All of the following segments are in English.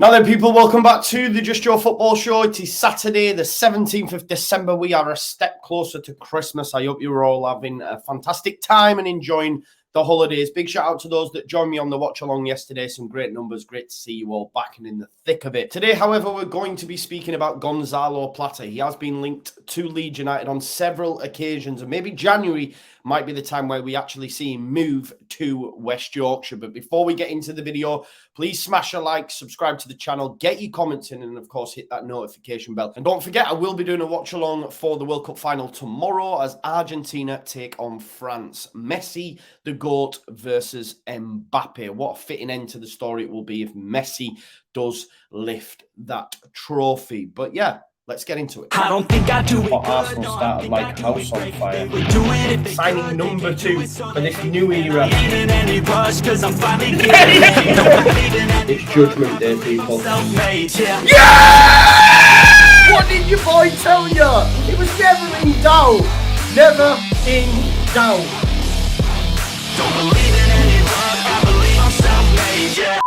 Now then, people, welcome back to the Just Your Football Show. It is Saturday, the 17th of December. We are a step closer to Christmas. I hope you're all having a fantastic time and enjoying the holidays. Big shout out to those that joined me on the watch along yesterday. Some great numbers. Great to see you all back and in the thick of it. Today, however, we're going to be speaking about Gonzalo Plata. He has been linked to Leeds United on several occasions, and maybe January might be the time where we actually see him move to West Yorkshire. But before we get into the video, please smash a like, subscribe to the channel, get your comments in, and of course, hit that notification bell. And don't forget, I will be doing a watch along for the World Cup final tomorrow as Argentina take on France. Messi, the GOAT, versus Mbappe. What a fitting end to the story it will be if Messi does lift that trophy. But yeah, let's get into it. I don't think I do it. Arsenal started like house on fire. Signing number 2 for this new era. It's Judgment Day, people. Yeah! What did your boy tell you? It was never in doubt. Never in doubt. Don't believe in any love, I believe I'm self-made, yeah.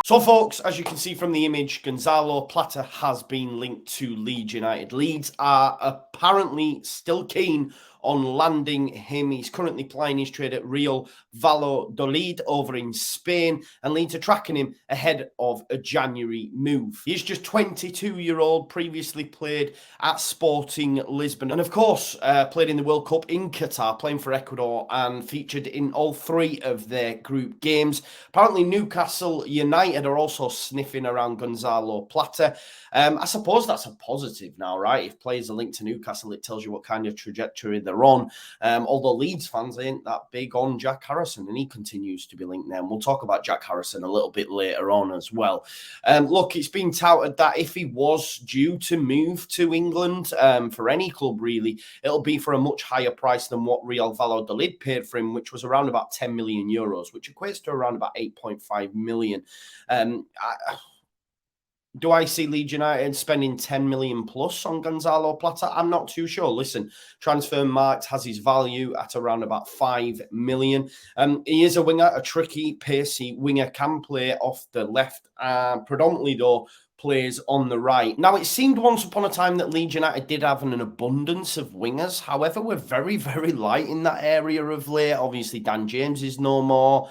So, folks, as you can see from the image, Gonzalo Plata has been linked to Leeds United. Leeds are apparently still keen on landing him. He's currently plying his trade at Real Valladolid over in Spain, and Leeds are tracking him ahead of a January move. He's just 22-year-old, previously played at Sporting Lisbon, and of course, played in the World Cup in Qatar, playing for Ecuador, and featured in all 3 of their group games. Apparently, Newcastle United are also sniffing around Gonzalo Plata. I suppose that's a positive now, right? If players are linked to Newcastle, it tells you what kind of trajectory they're on. Although Leeds fans ain't that big on Jack Harrison, and he continues to be linked there. And we'll talk about Jack Harrison a little bit later on as well. Look, it's been touted that if he was due to move to England for any club, really, it'll be for a much higher price than what Real Valladolid paid for him, which was around about 10 million euros, which equates to around about 8.5 million. Do I see Leeds United spending 10 million plus on Gonzalo Plata? I'm not too sure. Listen, Transfermarkt has his value at around about 5 million. He is a winger, a tricky, pacey winger, can play off the left, predominantly though, plays on the right. Now, it seemed once upon a time that Leeds United did have an abundance of wingers. However, we're very, very light in that area of late. Obviously, Dan James is no more.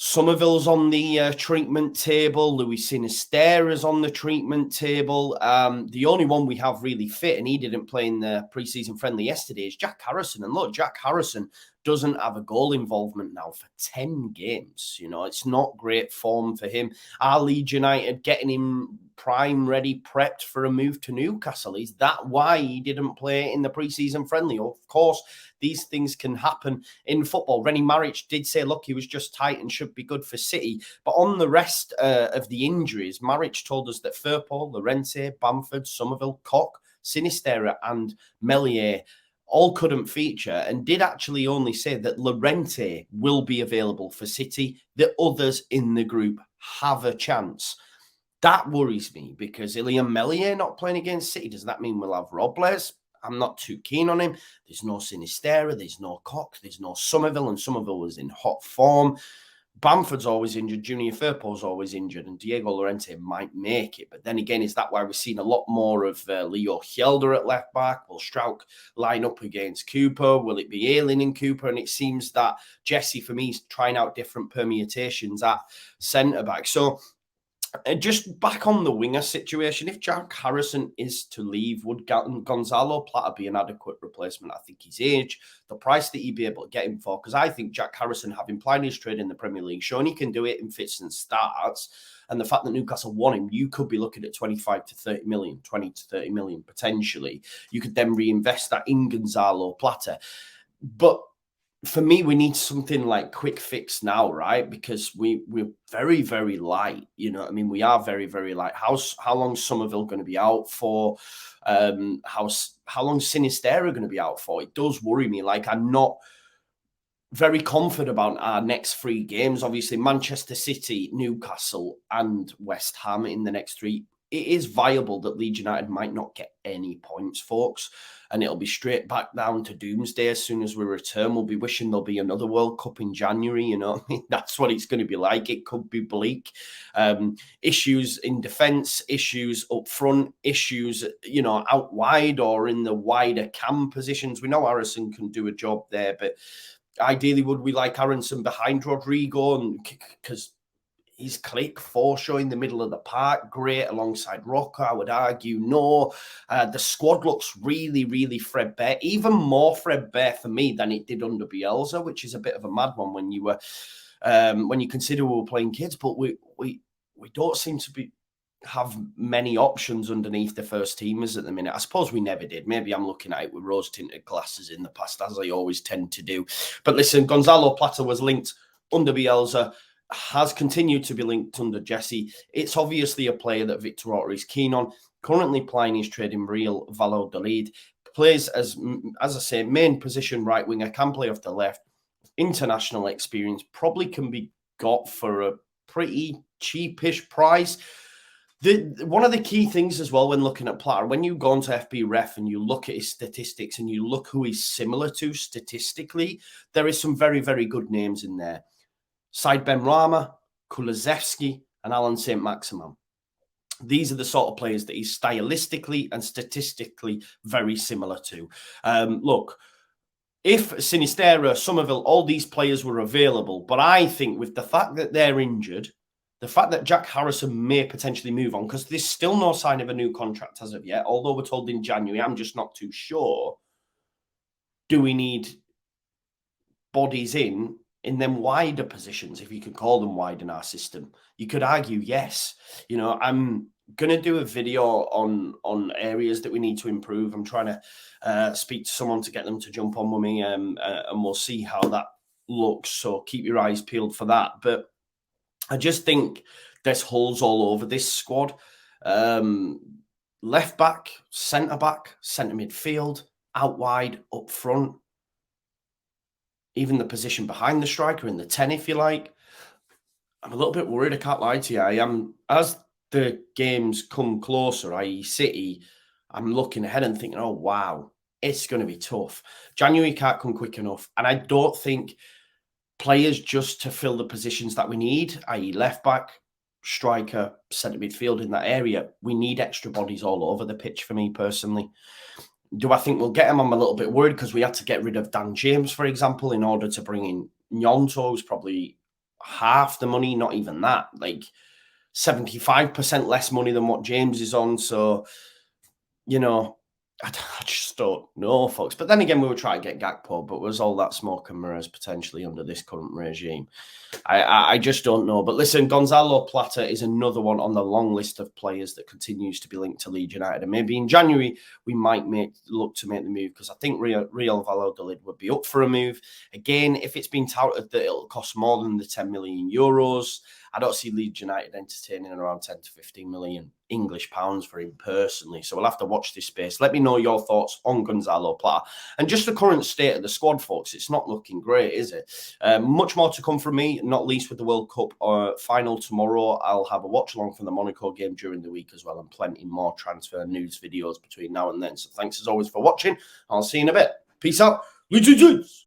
Somerville's on the treatment table. Luis Sinisterra's on the treatment table. The only one we have really fit, and he didn't play in the pre-season friendly yesterday, is Jack Harrison. And look, Jack Harrison doesn't have a goal involvement now for 10 games. You know, it's not great form for him. Are Leeds United getting him prime ready, prepped for a move to Newcastle? Is that why he didn't play in the pre-season friendly? Of course, these things can happen in football. Rennie Maric did say, look, he was just tight and should be good for City. But on the rest of the injuries, Maric told us that Firpo, Llorente, Bamford, Somerville, Koch, Sinisterra and Meslier all couldn't feature, and did actually only say that Llorente will be available for City. The others in the group have a chance. That worries me, because Ilya Meslier not playing against City, does that mean we'll have Robles? I'm not too keen on him. There's no Sinisterra, there's no Koch, there's no Somerville, and Somerville was in hot form. Bamford's always injured, Junior Firpo's always injured, and Diego Llorente might make it. But then again, is that why we're seeing a lot more of Leo Hjelde at left back? Will Strauch line up against Cooper? Will it be Ayling and Cooper? And it seems that Jesse, for me, is trying out different permutations at centre back. So, just back on the winger situation, if Jack Harrison is to leave, would Gonzalo Plata be an adequate replacement? I think his age, the price that you'd be able to get him for, because I think Jack Harrison, having played his trade in the Premier League, shown he can do it in fits and starts, and the fact that Newcastle won him, you could be looking at 25 to 30 million, 20 to 30 million potentially. You could then reinvest that in Gonzalo Plata. But for me, we need something like quick fix now, right? Because we're very, very light. You know, I mean, we are very, very light. How long is Somerville going to be out for? How long is Sinisterra going to be out for? It does worry me. Like, I'm not very confident about our next 3 games. Obviously, Manchester City, Newcastle, and West Ham in the next 3. it is viable that Leeds United might not get any points, folks, and it'll be straight back down to doomsday as soon as we return. We'll be wishing there'll be another World Cup in January, you know. That's what it's going to be like. It could be bleak. Issues in defence, issues up front, issues, you know, out wide or in the wider cam positions. We know Harrison can do a job there, but ideally, would we like Harrison behind Rodrigo? And because his click for showing the middle of the park, great alongside Roca, I would argue. No, the squad looks really, really threadbare, even more threadbare for me than it did under Bielsa, which is a bit of a mad one when you were when you consider we were playing kids. But we don't seem to have many options underneath the first teamers at the minute. I suppose we never did. Maybe I'm looking at it with rose-tinted glasses in the past, as I always tend to do. But listen, Gonzalo Plata was linked under Bielsa, has continued to be linked under Jesse. It's obviously a player that Victor Orta is keen on. Currently playing his trade in Real Valladolid. Plays as I say, main position right winger, can play off the left. International experience, probably can be got for a pretty cheapish price. One of the key things as well when looking at Plata, when you go onto FB Ref and you look at his statistics and you look who he's similar to statistically, there is some very, very good names in there. Said Benrahma, Kulusevski, and Alan St. Maximin. These are the sort of players that he's stylistically and statistically very similar to. Look, if Sinisterra, Somerville, all these players were available, but I think with the fact that they're injured, the fact that Jack Harrison may potentially move on, because there's still no sign of a new contract as of yet, although we're told in January, I'm just not too sure. Do we need bodies in them wider positions, if you could call them wide in our system? You could argue yes. You know, I'm going to do a video on areas that we need to improve. I'm trying to speak to someone to get them to jump on with me, and we'll see how that looks. So keep your eyes peeled for that. But I just think there's holes all over this squad. Left back, centre midfield, out wide, up front. Even the position behind the striker in the 10, if you like. I'm a little bit worried, I can't lie to you. I am, as the games come closer, i.e. City, I'm looking ahead and thinking, oh, wow, it's going to be tough. January can't come quick enough. And I don't think players just to fill the positions that we need, i.e. left back, striker, centre midfield in that area, we need extra bodies all over the pitch for me personally. Do I think we'll get him? I'm a little bit worried because we had to get rid of Dan James, for example, in order to bring in Gnonto, who's probably half the money, not even that, like 75% less money than what James is on. So, you know, I just don't know, folks. But then again, we were trying to get Gakpo, but was all that smoke and mirrors potentially under this current regime? I just don't know. But listen, Gonzalo Plata is another one on the long list of players that continues to be linked to Leeds United. And maybe in January, we might look to make the move, because I think Real Valladolid would be up for a move. Again, if it's been touted that it'll cost more than the 10 million euros, I don't see Leeds United entertaining around 10 to 15 million English pounds for him personally. So we'll have to watch this space. Let me know your thoughts on Gonzalo Plata. And just the current state of the squad, folks. It's not looking great, is it? Much more to come from me, not least with the World Cup final tomorrow. I'll have a watch along from the Monaco game during the week as well, and plenty more transfer news videos between now and then. So thanks as always for watching. I'll see you in a bit. Peace out. Leeds.